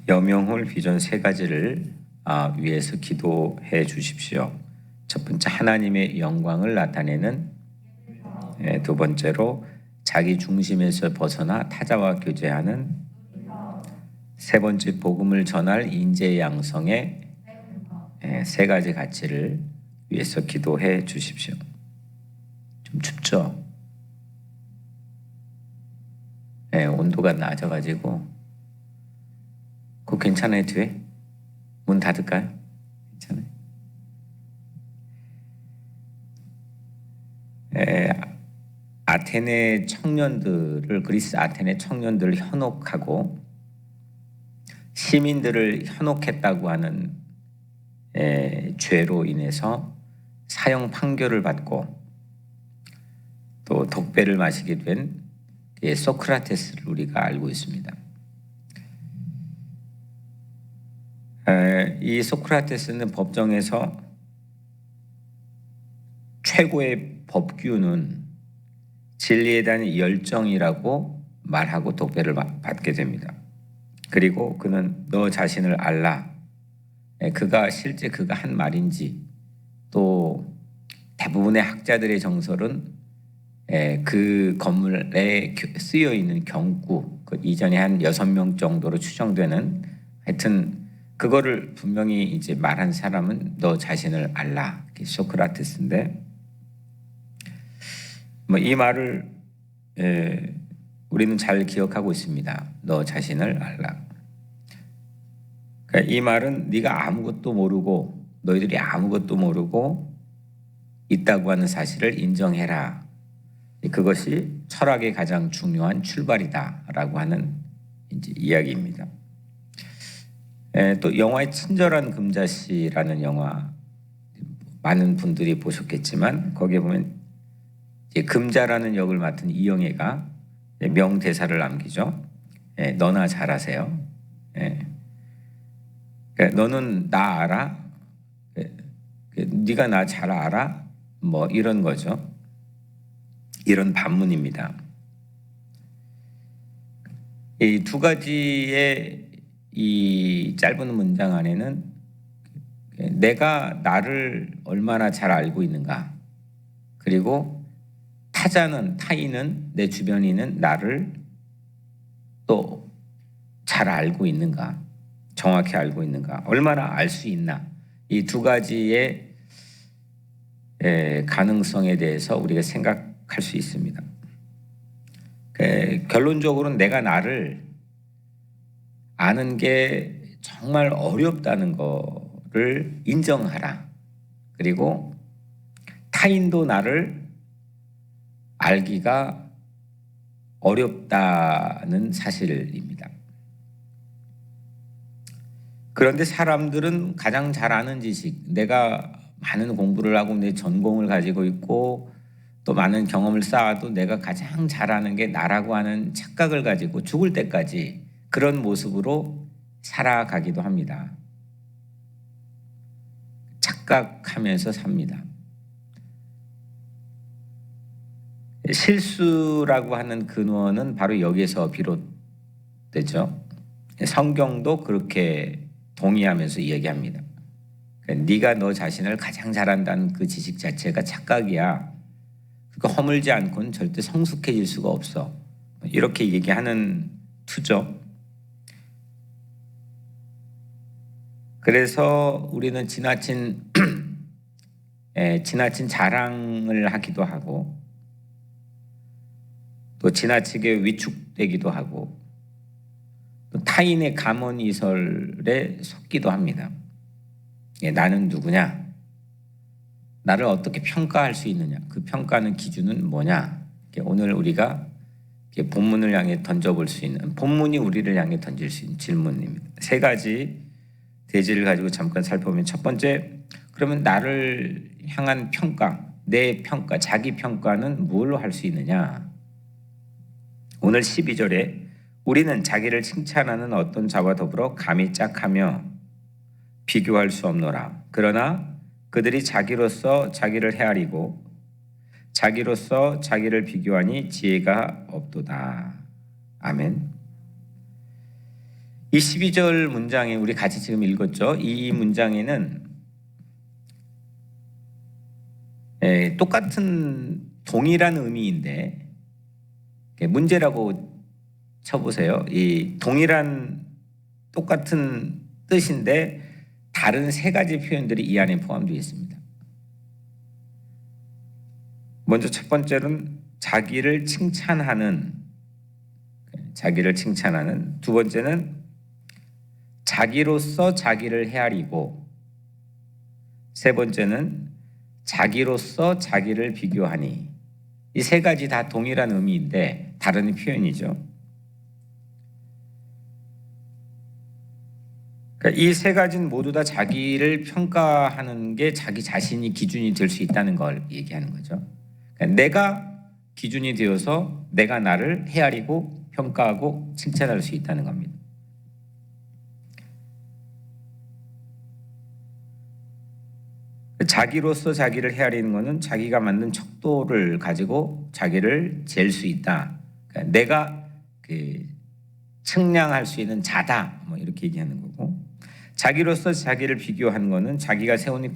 여명홀 비전 세 가지를 위해서 기도해 주십시오. 첫 번째, 하나님의 영광을 나타내는. 두 번째로, 자기 중심에서 벗어나 타자와 교제하는. 세 번째, 복음을 전할 인재 양성의 세 가지 가치를 위해서 기도해 주십시오. 좀 춥죠? 온도가 낮아가지고. 그거 괜찮아요? 뒤에 문 닫을까요? 괜찮아요? 아테네 청년들을, 그리스 아테네 청년들을 현혹하고 시민들을 현혹했다고 하는 죄로 인해서 사형 판결을 받고 또 독배를 마시게 된 소크라테스를 우리가 알고 있습니다. 이 소크라테스는 법정에서 최고의 법규는 진리에 대한 열정이라고 말하고 독배를 받게 됩니다. 그리고 그는 너 자신을 알라. 그가 실제 그가 한 말인지, 또 대부분의 학자들의 정설은 그 건물에 쓰여 있는 경구, 그 이전에 한 6명 정도로 추정되는, 하여튼 그거를 분명히 이제 말한 사람은 너 자신을 알라, 소크라테스인데, 이 말을 우리는 잘 기억하고 있습니다. 너 자신을 알라. 그러니까 이 말은 네가 아무것도 모르고, 너희들이 아무것도 모르고 있다고 하는 사실을 인정해라. 그것이 철학의 가장 중요한 출발이다라고 하는 이제 이야기입니다. 또 영화의 친절한 금자씨라는 영화, 많은 분들이 보셨겠지만 거기에 보면 금자라는 역을 맡은 이영애가 명대사를 남기죠. 너나 잘하세요. 그러니까 너는 나 알아? 네가 나 잘 알아? 뭐 이런 거죠. 이런 반문입니다. 이 두 가지의 이 짧은 문장 안에는 내가 나를 얼마나 잘 알고 있는가, 그리고 타인은, 내 주변인은 나를 또 잘 알고 있는가, 정확히 알고 있는가, 얼마나 알 수 있나, 이 두 가지의 가능성에 대해서 우리가 생각할 수 있습니다. 결론적으로는 내가 나를 아는 게 정말 어렵다는 거를 인정하라. 그리고 타인도 나를 알기가 어렵다는 사실입니다. 그런데 사람들은 가장 잘 아는 지식, 내가 많은 공부를 하고 내 전공을 가지고 있고 또 많은 경험을 쌓아도 내가 가장 잘하는 게 나라고 하는 착각을 가지고 죽을 때까지 그런 모습으로 살아가기도 합니다. 착각하면서 삽니다. 실수라고 하는 근원은 바로 여기에서 비롯되죠. 성경도 그렇게 동의하면서 이야기합니다. 그러니까 네가 너 자신을 가장 잘한다는 그 지식 자체가 착각이야. 그러니까 허물지 않고는 절대 성숙해질 수가 없어. 이렇게 얘기하는 투죠. 그래서 우리는 지나친 자랑을 하기도 하고 또 지나치게 위축되기도 하고 또 타인의 감언이설에 속기도 합니다. 나는 누구냐? 나를 어떻게 평가할 수 있느냐? 그 평가하는 기준은 뭐냐? 오늘 우리가 본문을 향해 던져볼 수 있는, 본문이 우리를 향해 던질 수 있는 질문입니다. 세 가지 대지를 가지고 잠깐 살펴보면, 첫 번째, 그러면 나를 향한 평가, 내 평가, 자기 평가는 무엇로 할 수 있느냐? 오늘 12절에 우리는 자기를 칭찬하는 어떤 자와 더불어 감히 짝하며 비교할 수 없노라. 그러나 그들이 자기로서 자기를 헤아리고 자기로서 자기를 비교하니 지혜가 없도다. 아멘. 이 12절 문장에 우리 같이 지금 읽었죠. 이 문장에는 똑같은 동일한 의미인데 문제라고 쳐보세요. 이 동일한 똑같은 뜻인데 다른 세 가지 표현들이 이 안에 포함되어 있습니다. 먼저 첫 번째는 자기를 칭찬하는, 두 번째는 자기로서 자기를 헤아리고, 세 번째는 자기로서 자기를 비교하니. 이 세 가지 다 동일한 의미인데 다른 표현이죠. 이 세 가지는 모두 다 자기를 평가하는 게 자기 자신이 기준이 될 수 있다는 걸 얘기하는 거죠. 그러니까 내가 기준이 되어서 내가 나를 헤아리고 평가하고 칭찬할 수 있다는 겁니다. 자기로서 자기를 헤아리는 것은 자기가 만든 척도를 가지고 자기를 잴 수 있다. 그러니까 내가 측량할 수 있는 자다, 뭐 이렇게 얘기하는 거고, 자기로서 자기를 비교하는 것은 자기가 세우는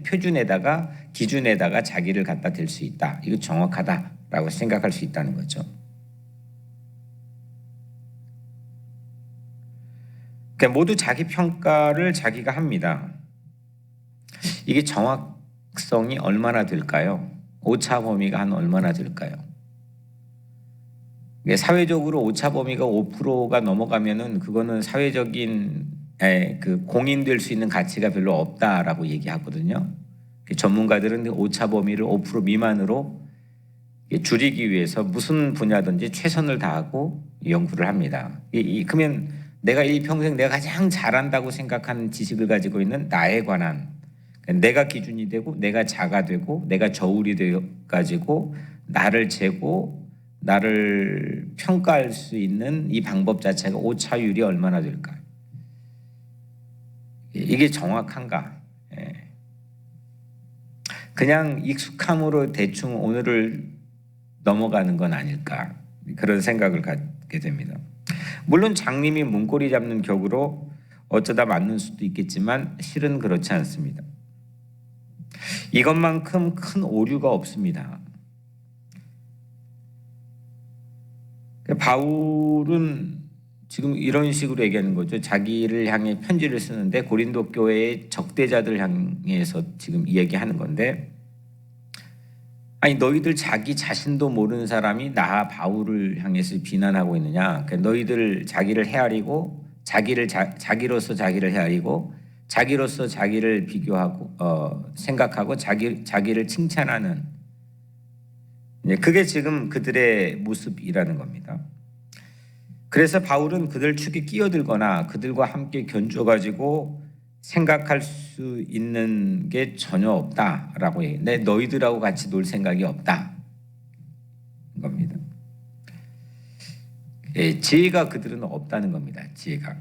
표준에다가 기준에다가 자기를 갖다 댈 수 있다. 이거 정확하다라고 생각할 수 있다는 거죠. 그러니까 모두 자기 평가를 자기가 합니다. 이게 정확성이 얼마나 될까요? 오차 범위가 한 얼마나 될까요? 사회적으로 오차 범위가 5%가 넘어가면은 그거는 사회적인 공인될 수 있는 가치가 별로 없다라고 얘기하거든요. 전문가들은 오차 범위를 5% 미만으로 줄이기 위해서 무슨 분야든지 최선을 다하고 연구를 합니다. 그러면 내가 일평생 내가 가장 잘한다고 생각하는 지식을 가지고 있는 나에 관한, 내가 기준이 되고 내가 자가 되고 내가 저울이 되어 가지고 나를 재고 나를 평가할 수 있는 이 방법 자체가 오차율이 얼마나 될까? 이게 정확한가? 그냥 익숙함으로 대충 오늘을 넘어가는 건 아닐까? 그런 생각을 갖게 됩니다. 물론 장님이 문고리 잡는 격으로 어쩌다 맞는 수도 있겠지만 실은 그렇지 않습니다. 이것만큼 큰 오류가 없습니다. 바울은 지금 이런 식으로 얘기하는 거죠. 자기를 향해 편지를 쓰는데 고린도 교회의 적대자들 향해서 지금 이야기하는 건데, 아니 너희들 자기 자신도 모르는 사람이 나 바울을 향해서 비난하고 있느냐? 그러니까 너희들 자기를 헤아리고 자기로서 자기를 헤아리고 자기로서 자기를 비교하고 생각하고 자기를 칭찬하는, 그게 지금 그들의 모습이라는 겁니다. 그래서 바울은 그들 축에 끼어들거나 그들과 함께 견줘가지고 생각할 수 있는 게 전혀 없다라고 얘기해요. 내 너희들하고 같이 놀 생각이 없다 겁니다. 지혜가 그들은 없다는 겁니다. 지혜가.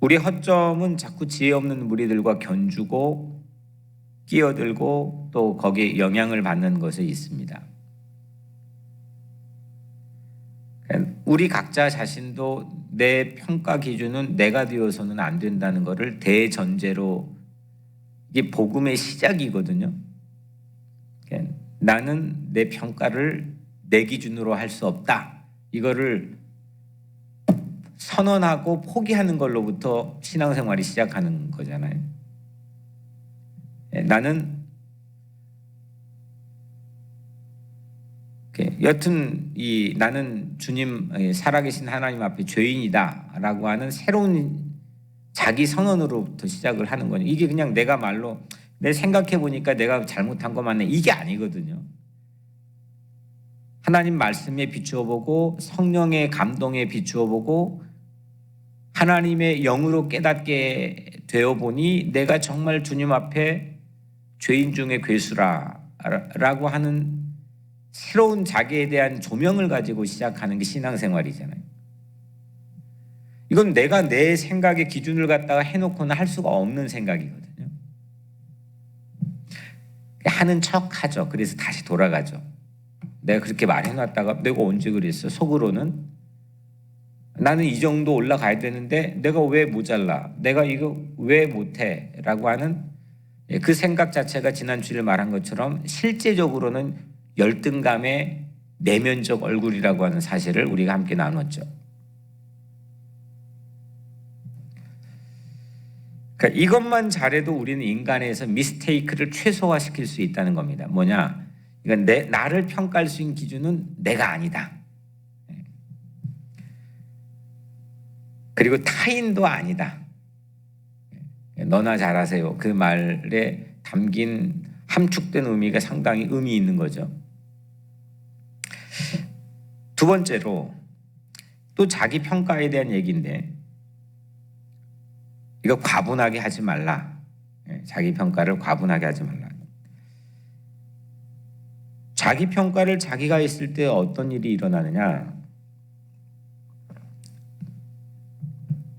우리 허점은 자꾸 지혜 없는 무리들과 견주고 끼어들고 또 거기에 영향을 받는 것에 있습니다. 우리 각자 자신도 내 평가 기준은 내가 되어서는 안 된다는 것을 대전제로, 이게 복음의 시작이거든요. 나는 내 평가를 내 기준으로 할 수 없다. 이거를 선언하고 포기하는 걸로부터 신앙생활이 시작하는 거잖아요. 나는 여튼 나는 주님 살아계신 하나님 앞에 죄인이다라고 하는 새로운 자기 선언으로부터 시작을 하는 거죠. 이게 그냥 내가 말로 내 생각해 보니까 내가 잘못한 거 맞네, 이게 아니거든요. 하나님 말씀에 비추어 보고 성령의 감동에 비추어 보고 하나님의 영으로 깨닫게 되어 보니 내가 정말 주님 앞에 죄인 중에 괴수라라고 하는 새로운 자기에 대한 조명을 가지고 시작하는 게 신앙생활이잖아요. 이건 내가 내 생각의 기준을 갖다가 해놓고는 할 수가 없는 생각이거든요. 하는 척 하죠. 그래서 다시 돌아가죠. 내가 그렇게 말해놨다가 내가 언제 그랬어? 속으로는 나는 이 정도 올라가야 되는데 내가 왜 모자라? 내가 이거 왜 못해? 라고 하는 그 생각 자체가 지난 주일 말한 것처럼 실제적으로는 열등감의 내면적 얼굴이라고 하는 사실을 우리가 함께 나눴죠. 그러니까 이것만 잘해도 우리는 인간에서 미스테이크를 최소화시킬 수 있다는 겁니다. 뭐냐? 그러니까 나를 평가할 수 있는 기준은 내가 아니다. 그리고 타인도 아니다. 너나 잘하세요. 그 말에 담긴 함축된 의미가 상당히 의미 있는 거죠. 두 번째로 또 자기 평가에 대한 얘기인데 이거 과분하게 하지 말라. 자기 평가를 과분하게 하지 말라. 자기 평가를 자기가 했을 때 어떤 일이 일어나느냐?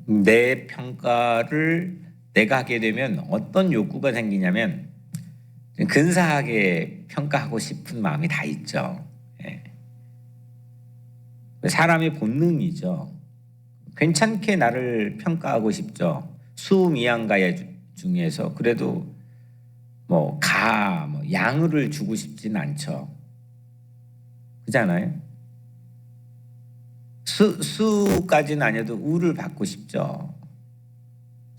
내 평가를 내가 하게 되면 어떤 욕구가 생기냐면 근사하게 평가하고 싶은 마음이 다 있죠. 사람의 본능이죠. 괜찮게 나를 평가하고 싶죠. 수미양가야 중에서 그래도 양을 주고 싶진 않죠. 그렇잖아요. 수까지는 아니어도 우를 받고 싶죠.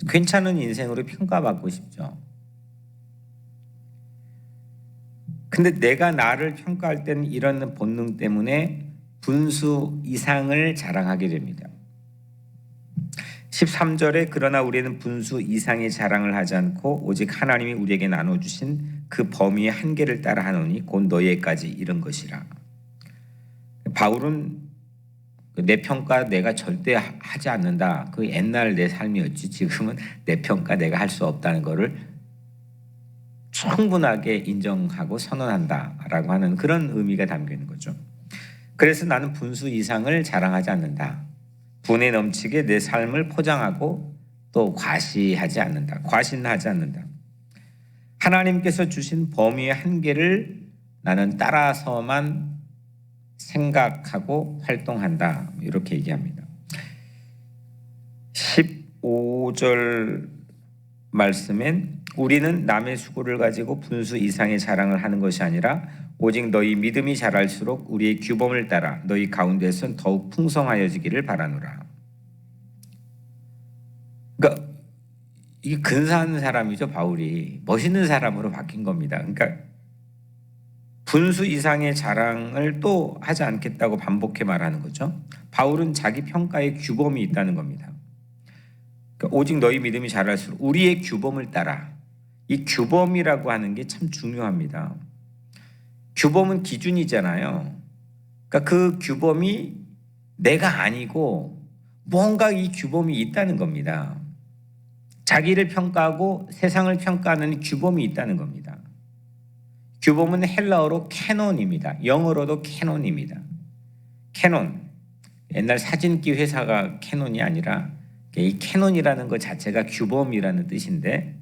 괜찮은 인생으로 평가받고 싶죠. 근데 내가 나를 평가할 때는 이런 본능 때문에 분수 이상을 자랑하게 됩니다. 13절에 그러나 우리는 분수 이상의 자랑을 하지 않고 오직 하나님이 우리에게 나눠주신 그 범위의 한계를 따라 하노니 곧 너희에까지 이른 것이라. 바울은 내 평가 내가 절대 하지 않는다. 그 옛날 내 삶이었지. 지금은 내 평가 내가 할 수 없다는 것을 충분하게 인정하고 선언한다라고 하는 그런 의미가 담겨 있는 거죠. 그래서 나는 분수 이상을 자랑하지 않는다. 분에 넘치게 내 삶을 포장하고 또 과시하지 않는다. 과신하지 않는다. 하나님께서 주신 범위의 한계를 나는 따라서만 생각하고 활동한다. 이렇게 얘기합니다. 15절 말씀엔 우리는 남의 수고를 가지고 분수 이상의 자랑을 하는 것이 아니라 오직 너희 믿음이 자랄수록 우리의 규범을 따라 너희 가운데선 더욱 풍성하여지기를 바라노라. 그러니까 이게 근사한 사람이죠. 바울이 멋있는 사람으로 바뀐 겁니다. 그러니까 분수 이상의 자랑을 또 하지 않겠다고 반복해 말하는 거죠. 바울은 자기 평가의 규범이 있다는 겁니다. 그러니까 오직 너희 믿음이 자랄수록 우리의 규범을 따라. 이 규범이라고 하는 게 참 중요합니다. 규범은 기준이잖아요. 그러니까 그 규범이 내가 아니고 뭔가 이 규범이 있다는 겁니다. 자기를 평가하고 세상을 평가하는 규범이 있다는 겁니다. 규범은 헬라어로 캐논입니다. 영어로도 캐논입니다. 캐논. 옛날 사진기 회사가 캐논이 아니라 이 캐논이라는 것 자체가 규범이라는 뜻인데,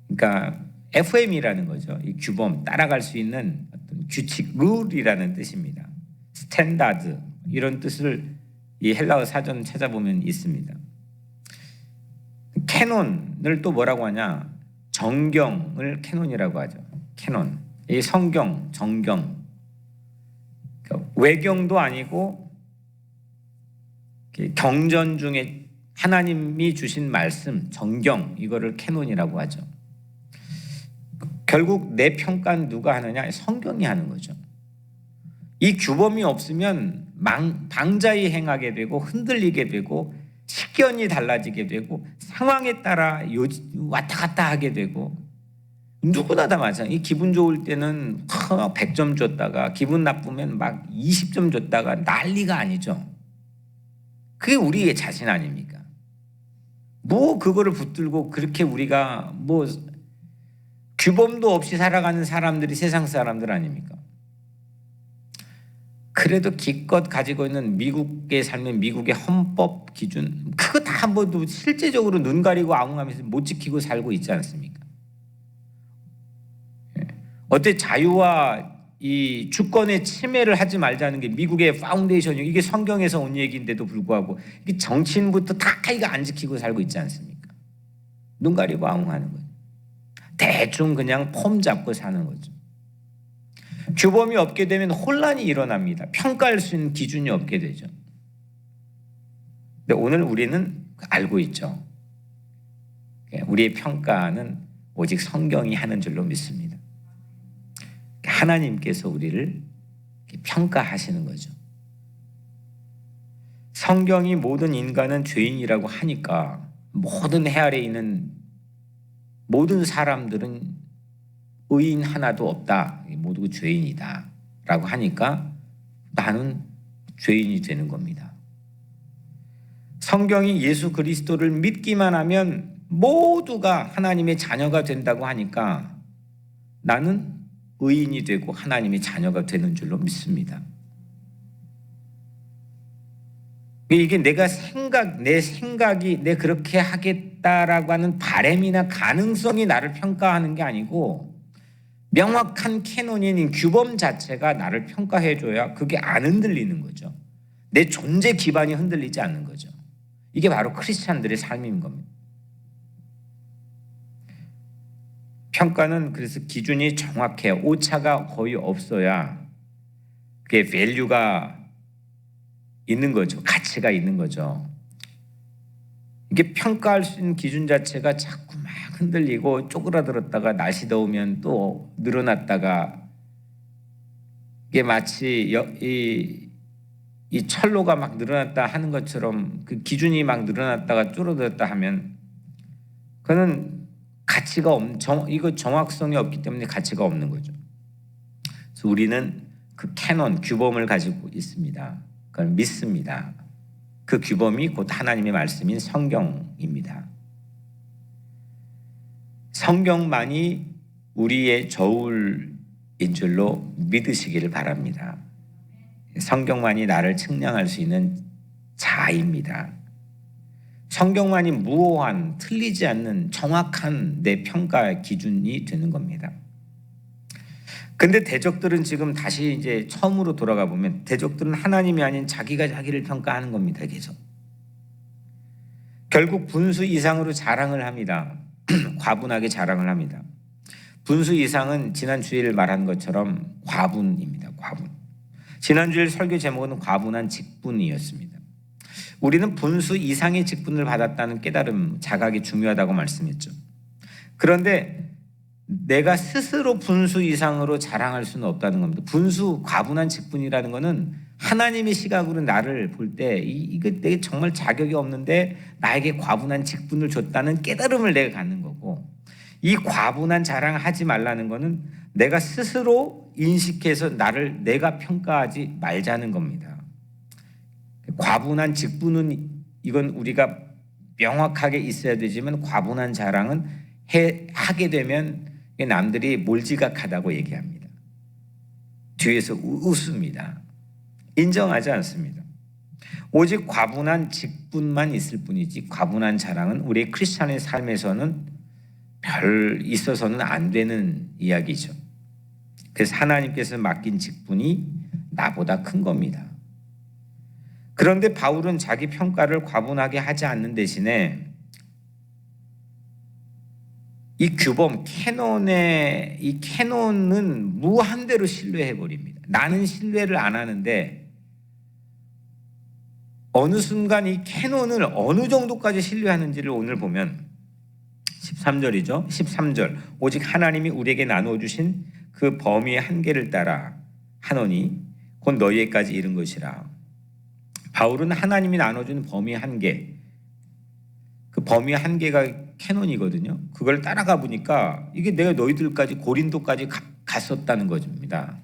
그러니까 FM이라는 거죠. 이 규범, 따라갈 수 있는 어떤 규칙, 룰이라는 뜻입니다. 스탠다드 이런 뜻을 이 헬라어 사전 찾아보면 있습니다. 캐논을 또 뭐라고 하냐? 정경을 캐논이라고 하죠. 캐논. 이 성경, 정경. 그러니까 외경도 아니고 경전 중에 하나님이 주신 말씀, 정경, 이거를 캐논이라고 하죠. 결국 내 평가는 누가 하느냐? 성경이 하는 거죠. 이 규범이 없으면 방자히 행하게 되고 흔들리게 되고 식견이 달라지게 되고 상황에 따라 왔다 갔다 하게 되고 누구나 다 마찬가지. 기분 좋을 때는 100점 줬다가 기분 나쁘면 막 20점 줬다가 난리가 아니죠. 그게 우리의 자신 아닙니까? 뭐 그거를 붙들고 그렇게 우리가 뭐 규범도 없이 살아가는 사람들이 세상 사람들 아닙니까? 그래도 기껏 가지고 있는 미국의 삶은 미국의 헌법 기준 그거 다 뭐도 실제적으로 눈 가리고 아웅하면서 못 지키고 살고 있지 않습니까? 어때 자유와 이 주권의 침해를 하지 말자는 게 미국의 파운데이션이고 이게 성경에서 온 얘기인데도 불구하고 이게 정치인부터 다 이거 안 지키고 살고 있지 않습니까? 눈 가리고 아웅하는 거죠. 대충 그냥 폼 잡고 사는 거죠. 규범이 없게 되면 혼란이 일어납니다. 평가할 수 있는 기준이 없게 되죠. 근데 오늘 우리는 알고 있죠. 우리의 평가는 오직 성경이 하는 줄로 믿습니다. 하나님께서 우리를 평가하시는 거죠. 성경이 모든 인간은 죄인이라고 하니까 모든 해 아래에 있는 모든 사람들은 의인 하나도 없다. 모두 죄인이다. 라고 하니까 나는 죄인이 되는 겁니다. 성경이 예수 그리스도를 믿기만 하면 모두가 하나님의 자녀가 된다고 하니까 나는 의인이 되고 하나님의 자녀가 되는 줄로 믿습니다. 이게 내 생각이 내 그렇게 하겠다라고 하는 바람이나 가능성이 나를 평가하는 게 아니고 명확한 캐논인 규범 자체가 나를 평가해줘야 그게 안 흔들리는 거죠. 내 존재 기반이 흔들리지 않는 거죠. 이게 바로 크리스찬들의 삶인 겁니다. 평가는 그래서 기준이 정확해요. 오차가 거의 없어야 그게 밸류가 있는 거죠. 가치가 있는 거죠. 이게 평가할 수 있는 기준 자체가 자꾸 막 흔들리고 쪼그라들었다가 날씨 더우면 또 늘어났다가 이게 마치 이 철로가 막 늘어났다 하는 것처럼 그 기준이 막 늘어났다가 줄어들었다 하면 그거는 가치가 이거 정확성이 없기 때문에 가치가 없는 거죠. 그래서 우리는 그 캐논 규범을 가지고 있습니다. 그걸 믿습니다. 그 규범이 곧 하나님의 말씀인 성경입니다. 성경만이 우리의 저울인 줄로 믿으시기를 바랍니다. 성경만이 나를 측량할 수 있는 자아입니다. 성경만이 무오한 틀리지 않는 정확한 내 평가 기준이 되는 겁니다. 근데 대적들은 지금 다시 이제 처음으로 돌아가 보면 대적들은 하나님이 아닌 자기가 자기를 평가하는 겁니다. 계속. 결국 분수 이상으로 자랑을 합니다. 과분하게 자랑을 합니다. 분수 이상은 지난 주일 말한 것처럼 과분입니다. 과분. 지난 주일 설교 제목은 과분한 직분이었습니다. 우리는 분수 이상의 직분을 받았다는 깨달음, 자각이 중요하다고 말씀했죠. 그런데 내가 스스로 분수 이상으로 자랑할 수는 없다는 겁니다. 분수, 과분한 직분이라는 것은 하나님의 시각으로 나를 볼 때 이거 내게 정말 자격이 없는데 나에게 과분한 직분을 줬다는 깨달음을 내가 갖는 거고, 이 과분한 자랑을 하지 말라는 것은 내가 스스로 인식해서 내가 평가하지 말자는 겁니다. 과분한 직분은 이건 우리가 명확하게 있어야 되지만 과분한 자랑은 하게 되면 남들이 몰지각하다고 얘기합니다. 뒤에서 웃습니다. 인정하지 않습니다. 오직 과분한 직분만 있을 뿐이지 과분한 자랑은 우리 크리스찬의 삶에서는 별 있어서는 안 되는 이야기죠. 그래서 하나님께서 맡긴 직분이 나보다 큰 겁니다. 그런데 바울은 자기 평가를 과분하게 하지 않는 대신에 이 규범, 이 캐논은 무한대로 신뢰해버립니다. 나는 신뢰를 안 하는데 어느 순간 이 캐논을 어느 정도까지 신뢰하는지를 오늘 보면 13절이죠. 13절. 오직 하나님이 우리에게 나눠주신 그 범위의 한계를 따라 하노니 곧 너희에게까지 이른 것이라. 바울은 하나님이 나눠준 범위의 한계, 그 범위의 한계가 캐논이거든요. 그걸 따라가 보니까 이게 내가 너희들까지 고린도까지 갔었다는 것입니다.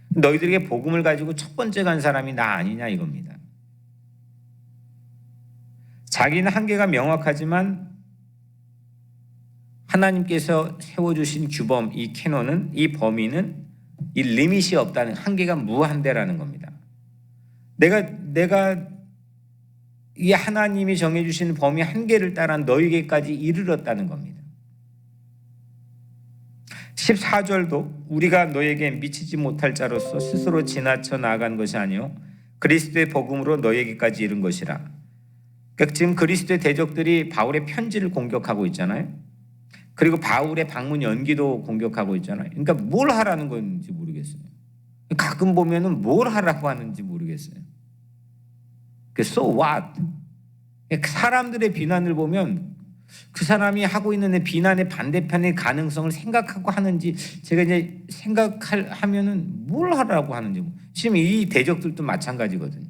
너희들에게 복음을 가지고 첫 번째 간 사람이 나 아니냐 이겁니다. 자기는 한계가 명확하지만 하나님께서 세워주신 규범, 이 캐논은, 이 범위는 이 리밋이 없다는, 한계가 무한대라는 겁니다. 내가 이 하나님이 정해주신 범위 한계를 따라 너희에게까지 이르렀다는 겁니다. 14절도 우리가 너에게 미치지 못할 자로서 스스로 지나쳐 나아간 것이 아니요 그리스도의 복음으로 너에게까지 이른 것이라. 그러니까 지금 그리스도의 대적들이 바울의 편지를 공격하고 있잖아요. 그리고 바울의 방문 연기도 공격하고 있잖아요. 그러니까 뭘 하라는 건지 모르겠어요. 가끔 보면은 뭘 하라고 하는지 모르겠어요. So what? 사람들의 비난을 보면 그 사람이 하고 있는 비난의 반대편의 가능성을 생각하고 하는지, 제가 이제 생각하면은 뭘 하라고 하는지. 지금 이 대적들도 마찬가지거든요.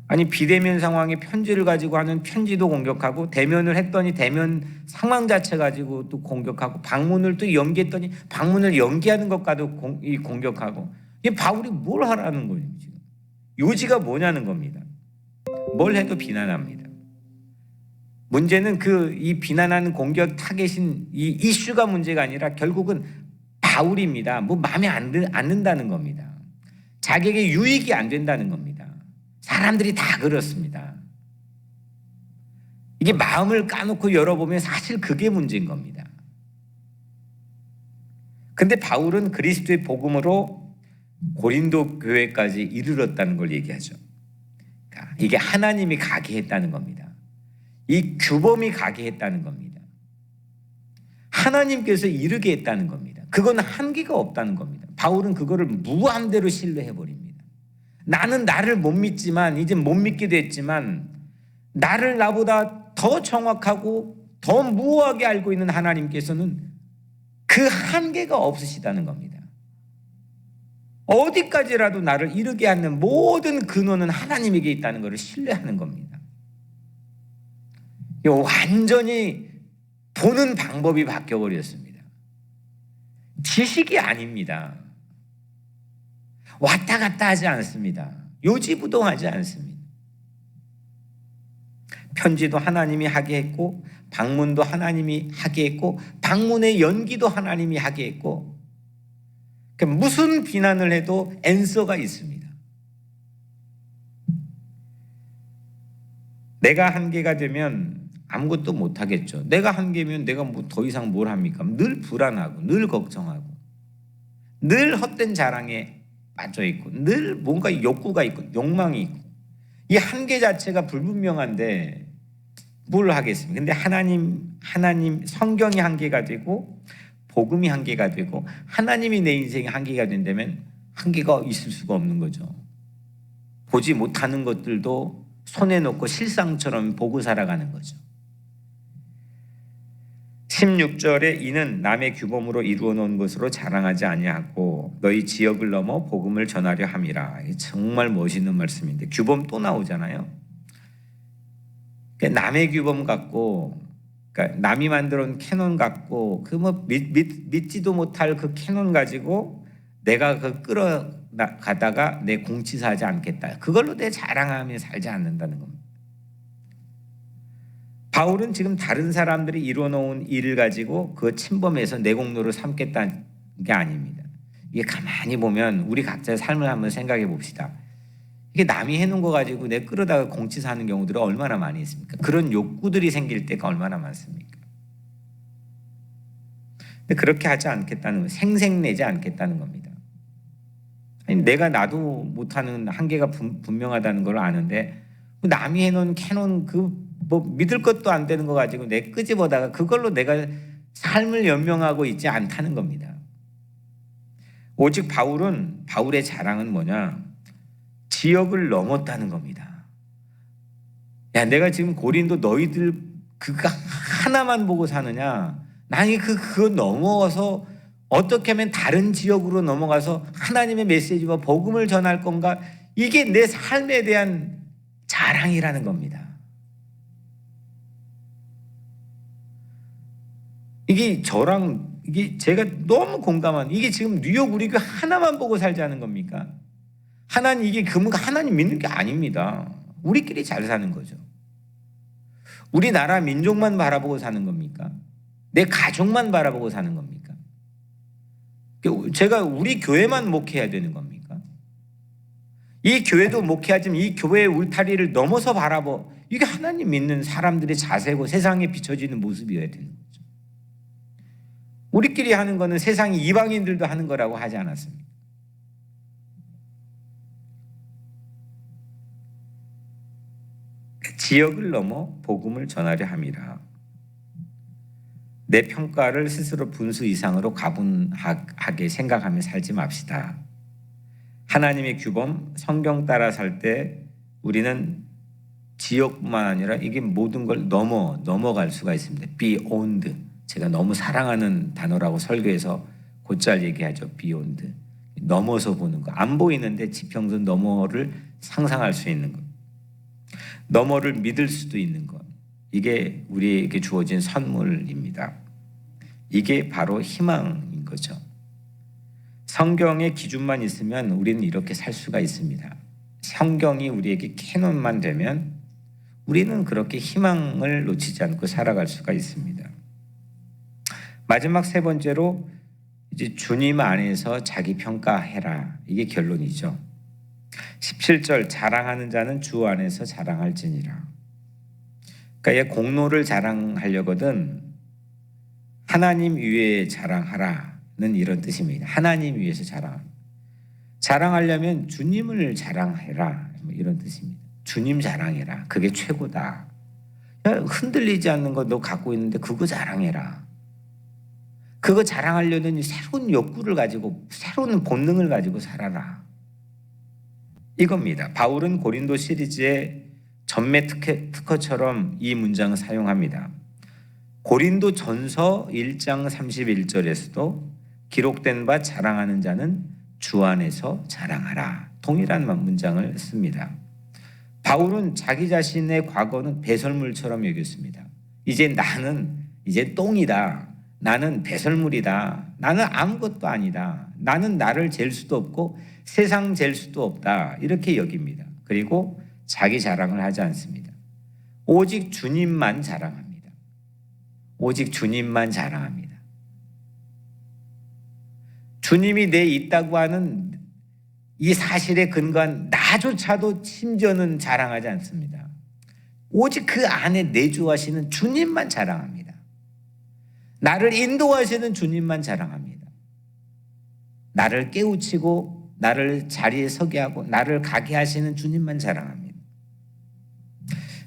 아니, 비대면 상황에 편지를 가지고 하는 편지도 공격하고, 대면을 했더니 대면 상황 자체 가지고 또 공격하고, 방문을 또 연기했더니 방문을 연기하는 것과도 공격하고. 이 바울이 뭘 하라는 거예요 지금? 요지가 뭐냐는 겁니다. 뭘 해도 비난합니다. 문제는 이 비난하는 공격 타겟인 이 이슈가 문제가 아니라 결국은 바울입니다. 뭐 마음에 안 든다는 겁니다. 자기에게 유익이 안 된다는 겁니다. 사람들이 다 그렇습니다. 이게 마음을 까놓고 열어보면 사실 그게 문제인 겁니다. 근데 바울은 그리스도의 복음으로 고린도 교회까지 이르렀다는 걸 얘기하죠. 그러니까 이게 하나님이 가게 했다는 겁니다. 이 규범이 가게 했다는 겁니다. 하나님께서 이르게 했다는 겁니다. 그건 한계가 없다는 겁니다. 바울은 그거를 무한대로 신뢰해버립니다. 나는 나를 못 믿지만, 이제 못 믿게 됐지만, 나보다 더 정확하고 더 무하게 알고 있는 하나님께서는 그 한계가 없으시다는 겁니다. 어디까지라도 나를 이르게 하는 모든 근원은 하나님에게 있다는 것을 신뢰하는 겁니다. 완전히 보는 방법이 바뀌어버렸습니다. 지식이 아닙니다. 왔다 갔다 하지 않습니다. 요지부동하지 않습니다. 편지도 하나님이 하게 했고, 방문도 하나님이 하게 했고, 방문의 연기도 하나님이 하게 했고, 무슨 비난을 해도 앤서가 있습니다. 내가 한계가 되면 아무것도 못하겠죠. 내가 한계면 내가 뭐 더 이상 뭘 합니까? 늘 불안하고, 늘 걱정하고, 늘 헛된 자랑에 빠져있고, 늘 뭔가 욕구가 있고 욕망이 있고, 이 한계 자체가 불분명한데 뭘 하겠습니까? 근데 하나님 성경이 한계가 되고, 복음이 한계가 되고, 하나님이 내 인생의 한계가 된다면 한계가 있을 수가 없는 거죠. 보지 못하는 것들도 손에 놓고 실상처럼 보고 살아가는 거죠. 16절에 이는 남의 규범으로 이루어 놓은 것으로 자랑하지 아니하고 너희 지역을 넘어 복음을 전하려 함이라. 정말 멋있는 말씀인데, 규범 또 나오잖아요. 남의 규범 갖고, 그러니까 남이 만들어 놓은 캐논 갖고, 믿지도 못할 그 캐논 가지고 내가 끌어가다가 내 공치사하지 않겠다. 그걸로 내 자랑하며 살지 않는다는 겁니다. 바울은 지금 다른 사람들이 이루어놓은 일을 가지고 그 침범해서 내 공로를 삼겠다는 게 아닙니다. 이게 가만히 보면 우리 각자의 삶을 한번 생각해 봅시다. 이게 남이 해놓은 거 가지고 내 끌어다가 공치사하는 경우들이 얼마나 많이 있습니까? 그런 욕구들이 생길 때가 얼마나 많습니까? 근데 그렇게 하지 않겠다는 거, 생색내지 않겠다는 겁니다. 아니, 내가 나도 못하는 한계가 분명하다는 걸 아는데 남이 해놓은 캐논 믿을 것도 안 되는 거 가지고 내 끄집어다가 그걸로 내가 삶을 연명하고 있지 않다는 겁니다. 오직 바울의 자랑은 뭐냐? 지역을 넘었다는 겁니다. 야, 내가 지금 고린도 너희들 그거 하나만 보고 사느냐? 나는 그거 넘어서 어떻게 하면 다른 지역으로 넘어가서 하나님의 메시지와 복음을 전할 건가? 이게 내 삶에 대한 자랑이라는 겁니다. 이게 제가 너무 공감한, 이게 지금 뉴욕 우리 교회 하나만 보고 살자는 겁니까? 하나님 믿는 게 아닙니다. 우리끼리 잘 사는 거죠. 우리나라 민족만 바라보고 사는 겁니까? 내 가족만 바라보고 사는 겁니까? 제가 우리 교회만 목회해야 되는 겁니까? 이 교회도 목회하지만 이 교회의 울타리를 넘어서 이게 하나님 믿는 사람들의 자세고 세상에 비춰지는 모습이어야 되는 거죠. 우리끼리 하는 거는 세상이 이방인들도 하는 거라고 하지 않았습니까? 지역을 넘어 복음을 전하려 함이라. 내 평가를 스스로 분수 이상으로 가분하게 생각하며 살지 맙시다. 하나님의 규범, 성경 따라 살 때 우리는 지역뿐만 아니라 이게 모든 걸 넘어갈 수가 있습니다. beyond. 제가 너무 사랑하는 단어라고 설교에서 곧잘 얘기하죠. beyond. 넘어서 보는 거. 안 보이는데 지평선 너머를 상상할 수 있는 것. 너머를 믿을 수도 있는 것. 이게 우리에게 주어진 선물입니다. 이게 바로 희망인 거죠. 성경의 기준만 있으면 우리는 이렇게 살 수가 있습니다. 성경이 우리에게 캐논만 되면 우리는 그렇게 희망을 놓치지 않고 살아갈 수가 있습니다. 마지막 세 번째로 이제 주님 안에서 자기 평가해라. 이게 결론이죠. 17절 자랑하는 자는 주 안에서 자랑할지니라. 그러니까 얘 공로를 자랑하려거든 하나님 위에 자랑하라는 이런 뜻입니다. 하나님 위에서 자랑하려면 주님을 자랑해라 이런 뜻입니다. 주님 자랑해라. 그게 최고다. 흔들리지 않는 거 너 갖고 있는데 그거 자랑해라. 그거 자랑하려는 새로운 욕구를 가지고 새로운 본능을 가지고 살아라. 이겁니다. 바울은 고린도 시리즈의 전매 특허처럼 이 문장을 사용합니다. 고린도 전서 1장 31절에서도 기록된 바 자랑하는 자는 주 안에서 자랑하라. 동일한 문장을 씁니다. 바울은 자기 자신의 과거는 배설물처럼 여겼습니다. 나는 이제 똥이다. 나는 배설물이다. 나는 아무것도 아니다. 나는 나를 잴 수도 없고 세상 잴 수도 없다. 이렇게 여깁니다. 그리고 자기 자랑을 하지 않습니다. 오직 주님만 자랑합니다. 오직 주님만 자랑합니다. 주님이 내 있다고 하는 이 사실에 근거한 나조차도 심지어는 자랑하지 않습니다. 오직 그 안에 내주하시는 주님만 자랑합니다. 나를 인도하시는 주님만 자랑합니다. 나를 깨우치고 나를 자리에 서게 하고 나를 가게 하시는 주님만 자랑합니다.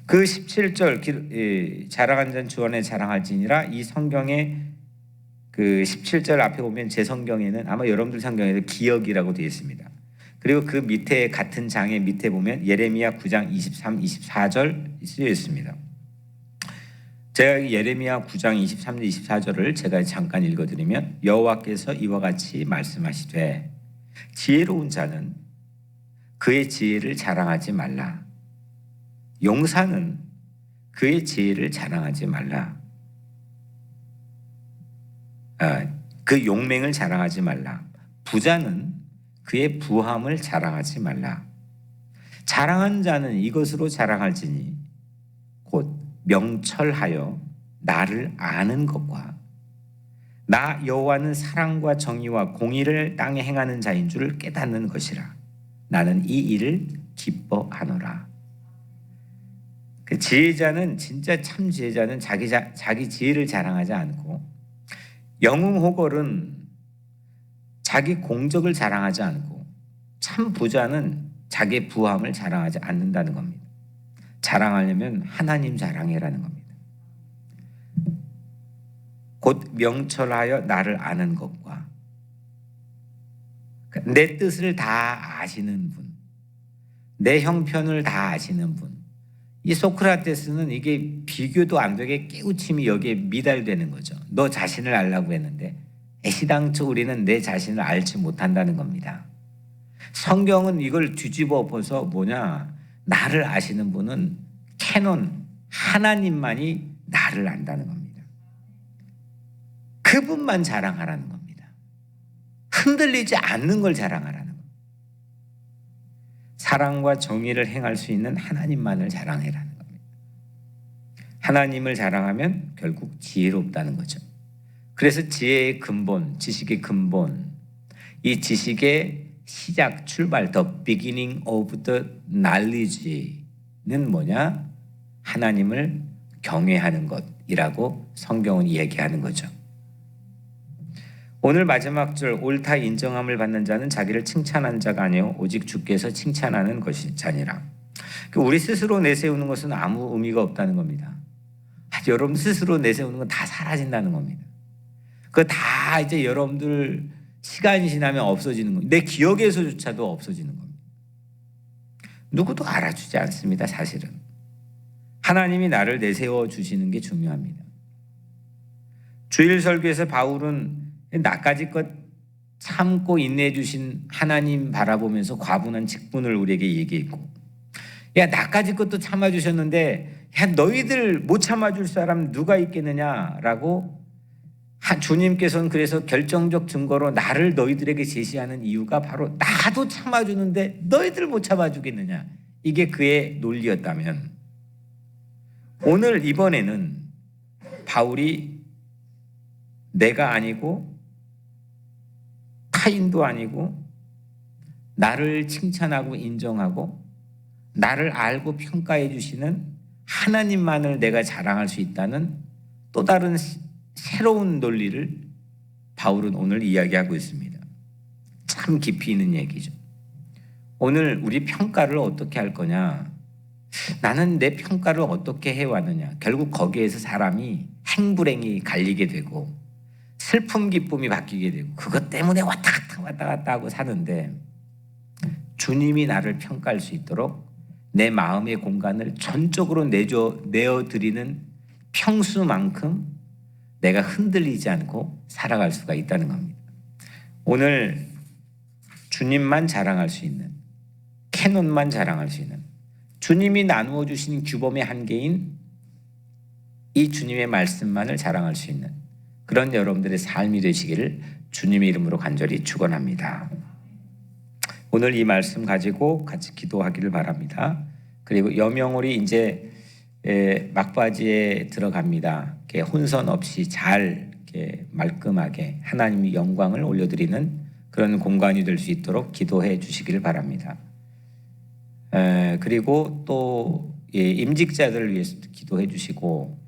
그 17절 자랑한 자는 주 안에 자랑할지니라. 이 성경의 그 17절 앞에 보면 제 성경에는 아마 여러분들 성경에도 기억이라고 되어 있습니다. 그리고 그 밑에 같은 장의 밑에 보면 예레미야 9장 23, 24절 쓰여 있습니다. 제가 예레미야 9장 23절 24절을 제가 잠깐 읽어드리면 여호와께서 이와 같이 말씀하시되 지혜로운 자는 그의 지혜를 자랑하지 말라. 용사는 그의 지혜를 자랑하지 말라. 그 용맹을 자랑하지 말라. 부자는 그의 부함을 자랑하지 말라. 자랑한 자는 이것으로 자랑할지니 곧 명철하여 나를 아는 것과 나 여호와는 사랑과 정의와 공의를 땅에 행하는 자인 줄을 깨닫는 것이라. 나는 이 일을 기뻐하노라. 그 지혜자는 진짜 참 지혜자는 자기 지혜를 자랑하지 않고 영웅호걸은 자기 공적을 자랑하지 않고 참 부자는 자기 부함을 자랑하지 않는다는 겁니다. 자랑하려면 하나님 자랑해라는 겁니다. 곧 명철하여 나를 아는 것과 내 뜻을 다 아시는 분, 내 형편을 다 아시는 분. 이 소크라테스는 이게 비교도 안 되게 깨우침이 여기에 미달되는 거죠. 너 자신을 알라고 했는데 애시당초 우리는 내 자신을 알지 못한다는 겁니다. 성경은 이걸 뒤집어 엎어서 나를 아시는 분은 캐논 하나님만이 나를 안다는 겁니다. 그분만 자랑하라는 겁니다. 흔들리지 않는 걸 자랑하라는 겁니다. 사랑과 정의를 행할 수 있는 하나님만을 자랑해라는 겁니다. 하나님을 자랑하면 결국 지혜롭다는 거죠. 그래서 지혜의 근본, 지식의 근본, 이 지식의 시작, 출발, the beginning of the knowledge는 뭐냐? 하나님을 경외하는 것이라고 성경은 이야기하는 거죠. 오늘 마지막 절 옳다 인정함을 받는 자는 자기를 칭찬한 자가 아니요 오직 주께서 칭찬하는 것이 자니라. 우리 스스로 내세우는 것은 아무 의미가 없다는 겁니다. 여러분 스스로 내세우는 건 다 사라진다는 겁니다. 그거 다 이제 여러분들 시간이 지나면 없어지는 겁니다. 내 기억에서조차도 없어지는 겁니다. 누구도 알아주지 않습니다. 사실은 하나님이 나를 내세워 주시는 게 중요합니다. 주일 설교에서 바울은 나까지 것 참고 인내해 주신 하나님 바라보면서 과분한 직분을 우리에게 얘기했고, 야 나까지 것도 참아주셨는데 야 너희들 못 참아줄 사람 누가 있겠느냐라고 주님께서는 그래서 결정적 증거로 나를 너희들에게 제시하는 이유가 바로 나도 참아주는데 너희들 못 참아주겠느냐, 이게 그의 논리였다면, 오늘 이번에는 바울이 내가 아니고 타인도 아니고 나를 칭찬하고 인정하고 나를 알고 평가해 주시는 하나님만을 내가 자랑할 수 있다는 또 다른 새로운 논리를 바울은 오늘 이야기하고 있습니다. 참 깊이 있는 얘기죠. 오늘 우리 평가를 어떻게 할 거냐, 나는 내 평가를 어떻게 해왔느냐, 결국 거기에서 사람이 행불행이 갈리게 되고 슬픔 기쁨이 바뀌게 되고 그것 때문에 왔다 갔다 하고 사는데, 주님이 나를 평가할 수 있도록 내 마음의 공간을 전적으로 내어드리는 평수만큼 내가 흔들리지 않고 살아갈 수가 있다는 겁니다. 오늘 주님만 자랑할 수 있는, 캐논만 자랑할 수 있는, 주님이 나누어 주신 규범의 한계인 이 주님의 말씀만을 자랑할 수 있는 그런 여러분들의 삶이 되시기를 주님의 이름으로 간절히 축원합니다. 오늘 이 말씀 가지고 같이 기도하기를 바랍니다. 그리고 여명월이 이제 막바지에 들어갑니다. 혼선 없이 잘 말끔하게 하나님의 영광을 올려드리는 그런 공간이 될 수 있도록 기도해 주시기를 바랍니다. 그리고 또 임직자들을 위해서 기도해 주시고,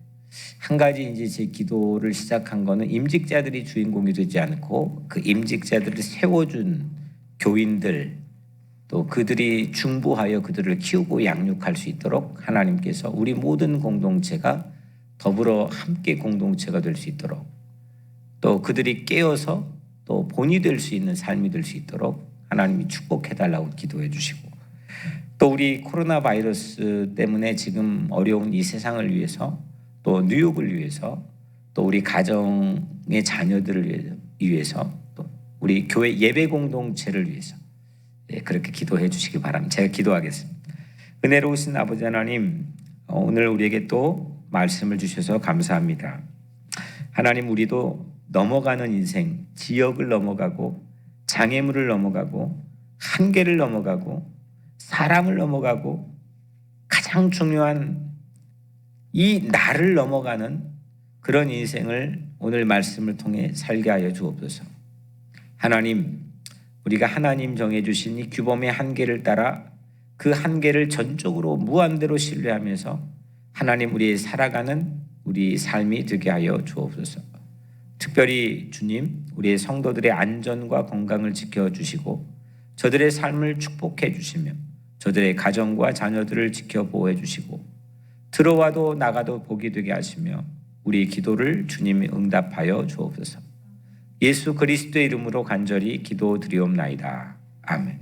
한 가지 이제 제 기도를 시작한 거는 임직자들이 주인공이 되지 않고 그 임직자들을 세워준 교인들, 또 그들이 중보하여 그들을 키우고 양육할 수 있도록 하나님께서 우리 모든 공동체가 더불어 함께 공동체가 될 수 있도록, 또 그들이 깨어서 또 본이 될 수 있는 삶이 될 수 있도록 하나님이 축복해달라고 기도해 주시고, 또 우리 코로나 바이러스 때문에 지금 어려운 이 세상을 위해서, 또 뉴욕을 위해서, 또 우리 가정의 자녀들을 위해서, 또 우리 교회 예배 공동체를 위해서 그렇게 기도해 주시기 바랍니다. 제가 기도하겠습니다. 은혜로우신 아버지 하나님, 오늘 우리에게 또 말씀을 주셔서 감사합니다. 하나님, 우리도 넘어가는 인생, 지역을 넘어가고 장애물을 넘어가고 한계를 넘어가고 사람을 넘어가고 가장 중요한 이 나를 넘어가는 그런 인생을 오늘 말씀을 통해 살게 하여 주옵소서. 하나님, 우리가 하나님 정해주신 이 규범의 한계를 따라 그 한계를 전적으로 무한대로 신뢰하면서 하나님 우리의 살아가는 우리 삶이 되게 하여 주옵소서. 특별히 주님, 우리의 성도들의 안전과 건강을 지켜주시고 저들의 삶을 축복해 주시며 저들의 가정과 자녀들을 지켜 보호해 주시고 들어와도 나가도 복이 되게 하시며 우리 기도를 주님이 응답하여 주옵소서. 예수 그리스도의 이름으로 간절히 기도드리옵나이다. 아멘.